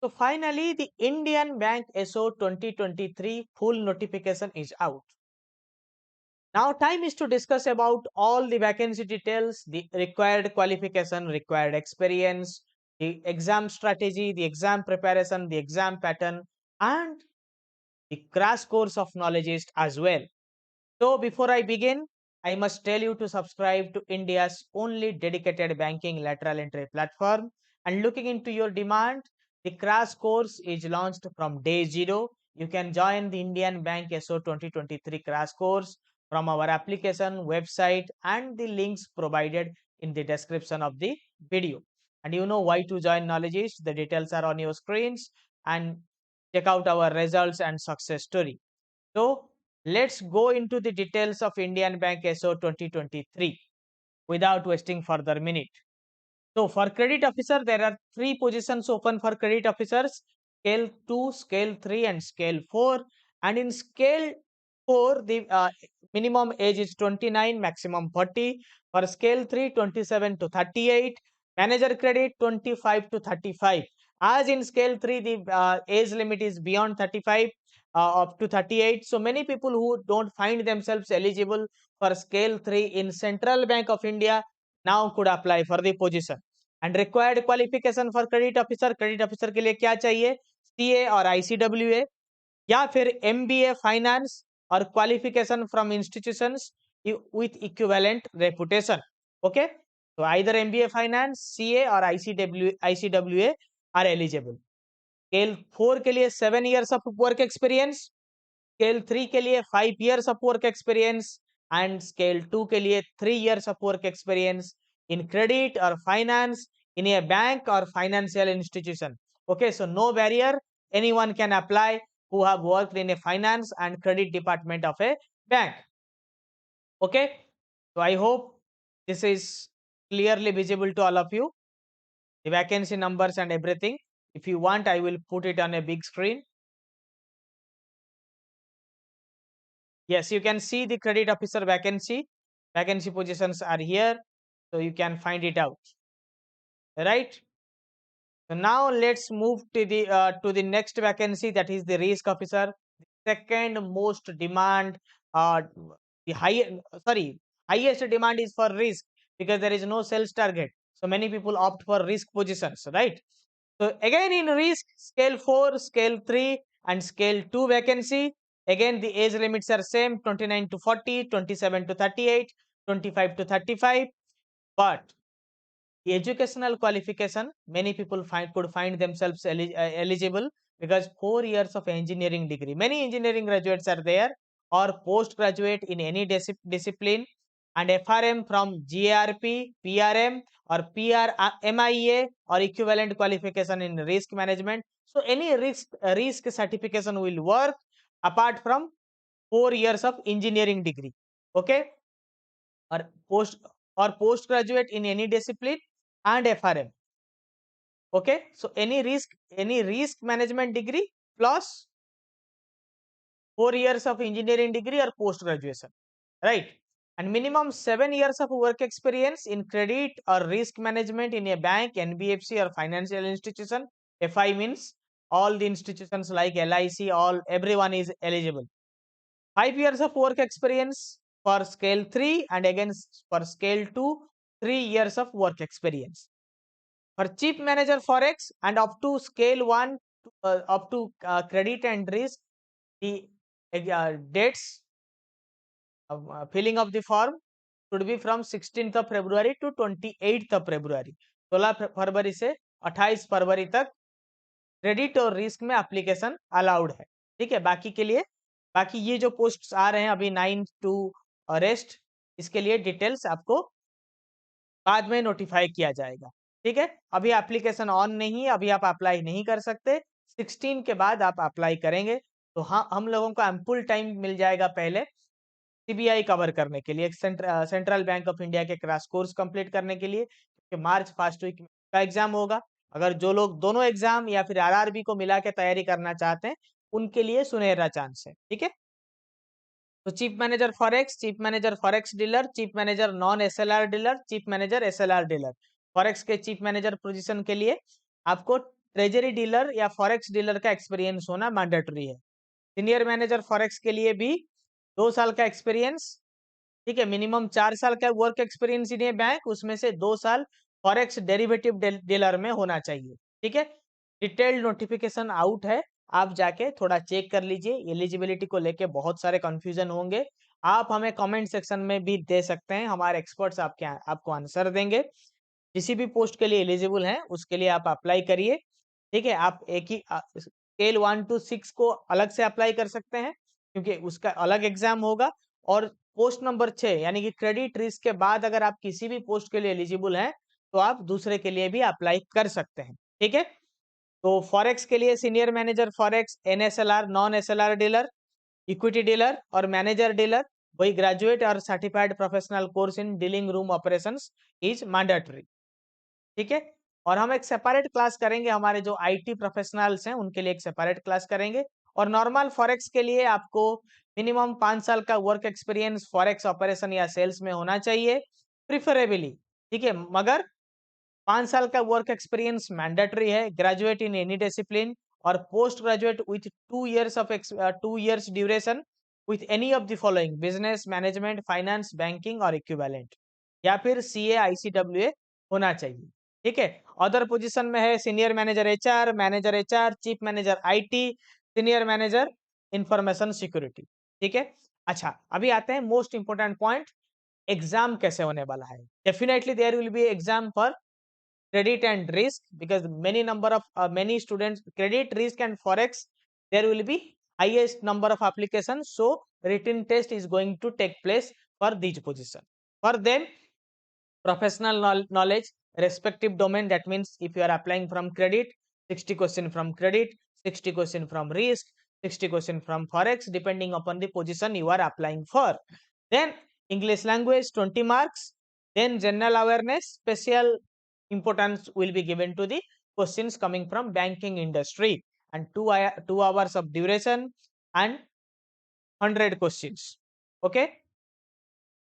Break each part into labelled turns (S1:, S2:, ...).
S1: So finally, the Indian Bank SO 2023 full notification is out. Now time is to discuss about all the vacancy details, the required qualification, required experience, the exam strategy, the exam preparation, the exam pattern, and the crash course of knowledge as well. So before I begin, I must tell you to subscribe to India's only dedicated banking lateral entry platform. And looking into your demand, the crash course is launched from day zero. You can join the Indian Bank SO 2023 crash course from our application, website, and the links provided in the description of the video. And you know why to join Knowledge. The details are on your screens, and check out our results and success story. So let's go into the details of Indian Bank SO 2023 without wasting further minute. So for credit officer, there are three positions open for credit officers: scale 2, scale 3, and scale 4. And in scale 4, the minimum age is 29, maximum 40. For scale 3, 27 to 38. Manager credit 25 to 35. As in scale 3, the age limit is beyond 35 up to 38. So many people who don't find themselves eligible for scale 3 in Central Bank of India now could apply for the position. And required qualification for credit officer के लिए क्या चाहिए? CA और ICWA या फिर MBA finance और qualification from institutions with equivalent reputation. Okay, तो either MBA finance, CA और आईसीडब्ल्यूए आर एलिजिबल. स्केल 4 के लिए 7 years of work experience, scale 3 के लिए 5 years of work experience and scale 2 के लिए 3 years of work experience in credit or finance in a bank or financial institution. Okay, so no barrier, anyone can apply who have worked in a finance and credit department of a bank. Okay, so I hope this is clearly visible to all of you, the vacancy numbers and everything. If you want, I will put it on a big screen. Yes, you can see the credit officer vacancy positions are here, so you can find it out, right? So now let's move to the next vacancy, that is the risk officer. Second most demand, the high sorry highest demand is for risk because there is no sales target. So many people opt for risk positions, right? So again in risk, scale 4, scale 3, and scale 2 vacancy. Again the age limits are same: 29 to 40, 27 to 38, 25 to 35. But the educational qualification, many people could find themselves eligible because 4 years of engineering degree. Many engineering graduates are there, or postgraduate in any discipline, and FRM from GRP, PRM, or MIA, or equivalent qualification in risk management. So any risk certification will work apart from 4 years of engineering degree. Okay, or postgraduate in any discipline and FRM. Okay, so any risk management degree plus 4 years of engineering degree or post graduation, right? And minimum 7 years of work experience in credit or risk management in a bank, NBFC, or financial institution. FI means all the institutions like LIC, all everyone is eligible. 5 years of work experience for scale 3, and again for scale 2, 3 years of work experience. For chief manager forex and up to scale 1, up to credit and risk, the dates of filling of the form should be from 16th of February to 28th of February. 16 फरवरी से 28 फरवरी तक credit और risk में application allowed है. ठीक है, बाकी के लिए बाकी ये जो पोस्ट आ रहे हैं अभी 9 टू रेस्ट, इसके लिए डिटेल्स आपको बाद में नोटिफाई किया जाएगा. ठीक है, अभी एप्लीकेशन ऑन नहीं है, अभी आप अप्लाई नहीं कर सकते. 16 के बाद आप अप्लाई करेंगे तो हाँ, हम लोगों को एम्पुल टाइम मिल जाएगा पहले सीबीआई कवर करने के लिए, सेंट्रल बैंक ऑफ इंडिया के क्रैश कोर्स कंप्लीट करने के लिए, क्योंकि मार्च फर्स्ट वीक का एग्जाम होगा. अगर जो लोग दोनों एग्जाम या फिर आरआरबी को मिला के तैयारी करना चाहते हैं, उनके लिए सुनहरा चांस है. ठीक है, तो chief manager forex dealer, chief manager non SLR dealer, chief manager SLR dealer. Forex के चीफ मैनेजर पोजीशन के लिए आपको ट्रेजरी डीलर या फॉरेक्स डीलर का एक्सपीरियंस होना मैंडेटरी है। सीनियर मैनेजर फॉरेक्स के लिए भी 2 साल का एक्सपीरियंस, ठीक है, मिनिमम 4 साल का work experience in A bank, उसमें से 2 साल फॉरेक्स डेरिवेटिव डीलर में होना चाहिए। ठीक है, डिटेल्ड नोटिफिकेशन आउट है, आप जाके थोड़ा चेक कर लीजिए। एलिजिबिलिटी को लेके बहुत सारे कंफ्यूजन होंगे, आप हमें कमेंट सेक्शन में भी दे सकते हैं, हमारे एक्सपर्ट्स आपको आंसर देंगे। किसी भी पोस्ट के लिए एलिजिबल हैं उसके लिए आप अप्लाई करिए। ठीक है, आप एक ही स्केल 1 to 6 को अलग से अप्लाई कर सकते हैं क्योंकि उसका अलग एग्जाम होगा। और पोस्ट नंबर 6 यानी कि क्रेडिट रिस्क के बाद अगर आप किसी भी पोस्ट के लिए एलिजिबल हैं तो आप दूसरे के लिए भी अप्लाई कर सकते हैं। ठीक है, तो फॉरेक्स के लिए senior manager forex, NSLR, non SLR dealer, equity dealer और मैनेजर डीलर, वही ग्रेजुएट और certified professional course in dealing room operations is mandatory. ठीक है, और हम एक सेपरेट क्लास करेंगे, हमारे जो आईटी प्रोफेशनल्स हैं उनके लिए एक सेपरेट क्लास करेंगे। और नॉर्मल फॉरेक्स के लिए आपको मिनिमम 5 साल का वर्क एक्सपीरियंस फॉरेक्स ऑपरेशन या सेल्स में होना चाहिए प्रिफरेबली। ठीक है, मगर 5 साल का वर्क एक्सपीरियंस मैंडेटरी है, ग्रेजुएट इन एनी डिसिप्लिन और post graduate with 2 years duration with any of the following: business management, finance, banking और इक्विवेलेंट, या फिर सीए आईसीडब्ल्यूए होना चाहिए। ठीक है, अदर पोजीशन में है senior manager HR, manager HR, chief manager IT, senior manager information security. ठीक है, अच्छा अभी आते हैं मोस्ट इंपोर्टेंट पॉइंट, एग्जाम कैसे होने वाला है। Definitely there will be exam for credit and risk because many students credit risk and forex, there will be highest number of applications, so written test is going to take place for these position. For them, professional knowledge respective domain, that means if you are applying from credit, 60 question from credit, 60 question from risk, 60 question from forex depending upon the position you are applying for. Then English language 20 marks, then general awareness, special importance will be given to the questions coming from banking industry, and 2 hours of duration and 100 questions. Okay,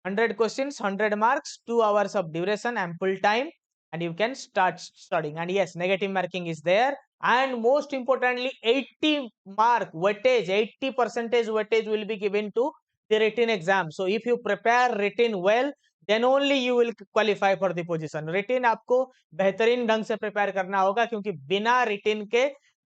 S1: 100 questions, 100 marks, 2 hours of duration, ample time, and you can start studying. And yes, negative marking is there, and most importantly 80 mark weightage, 80 percentage weightage will be given to the written exam. So if you prepare written well, then only you will qualify for the position. written आपको बेहतरीन ढंग से prepare करना होगा, क्योंकि बिना written के,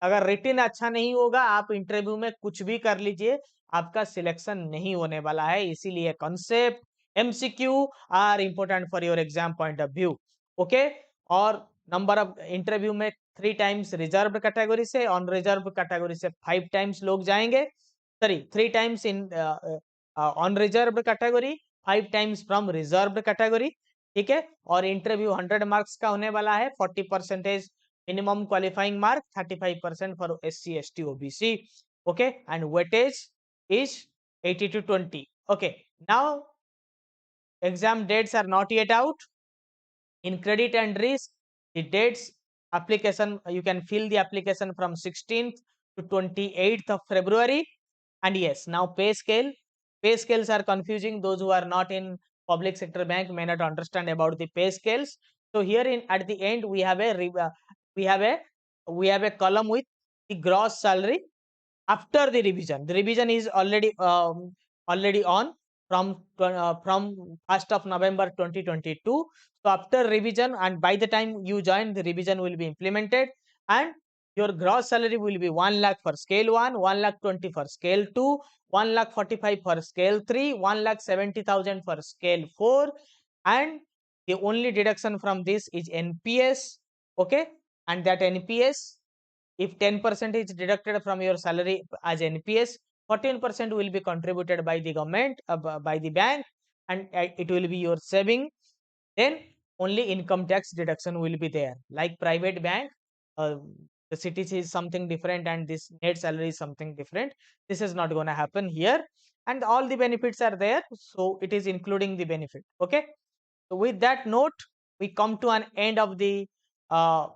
S1: अगर रिटिन अच्छा नहीं होगा आप इंटरव्यू में कुछ भी कर लीजिए, आपका सिलेक्शन नहीं होने वाला है। इसीलिए concept, MCQ are important for your exam point of view. Okay, और नंबर ऑफ इंटरव्यू में 3 times रिजर्व कैटेगरी से, ऑन रिजर्व कैटेगरी से 5 times लोग जाएंगे, sorry 3 times in unreserved category, 5 times from reserve category. ठीक है, और interview 100 marks का होने वाला है, 40% minimum qualifying mark, 35% for SC, ST, OBC. Okay, and weightage is 80 to 20. Okay, now exam dates are not yet out. In credit and risk, the dates application, you can fill the application from 16th to 28th of February. And yes, now pay scales are confusing. Those who are not in public sector bank may not understand about the pay scales. So here in at the end we have a column with the gross salary after the revision. The revision is already on from 1st of November 2022. So after revision, and by the time you join, the revision will be implemented, and your gross salary will be 1 lakh for scale 1, 1 lakh 20 for scale 2, 1 lakh 45 for scale 3, 1 lakh 70,000 for scale 4, and the only deduction from this is NPS. Okay, and that NPS, if 10% is deducted from your salary as NPS, 14% will be contributed by the government, by the bank, and it will be your saving. Then only income tax deduction will be there. Like private bank, the CTC is something different and this net salary is something different. This is not going to happen here, and all the benefits are there, so it is including the benefit. Okay, so with that note, we come to an end of the uh,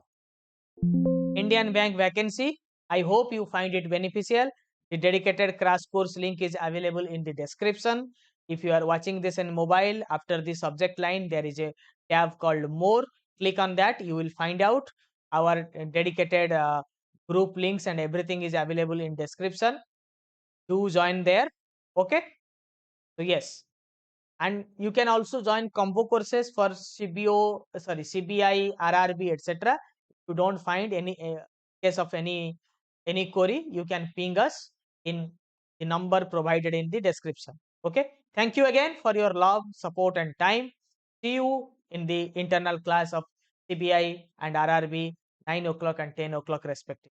S1: Indian Bank vacancy. I hope you find it beneficial. The dedicated crash course link is available in the description. If you are watching this in mobile, after the subject line, there is a tab called More. Click on that, you will find out. our dedicated group links and everything is available in description. Do join there. Okay. So yes, and you can also join combo courses for CBI, RRB, etc. If you don't find any case of any query, you can ping us in the number provided in the description. Okay. Thank you again for your love, support, and time. See you in the internal class of CBI and RRB 9 o'clock and 10 o'clock respectively.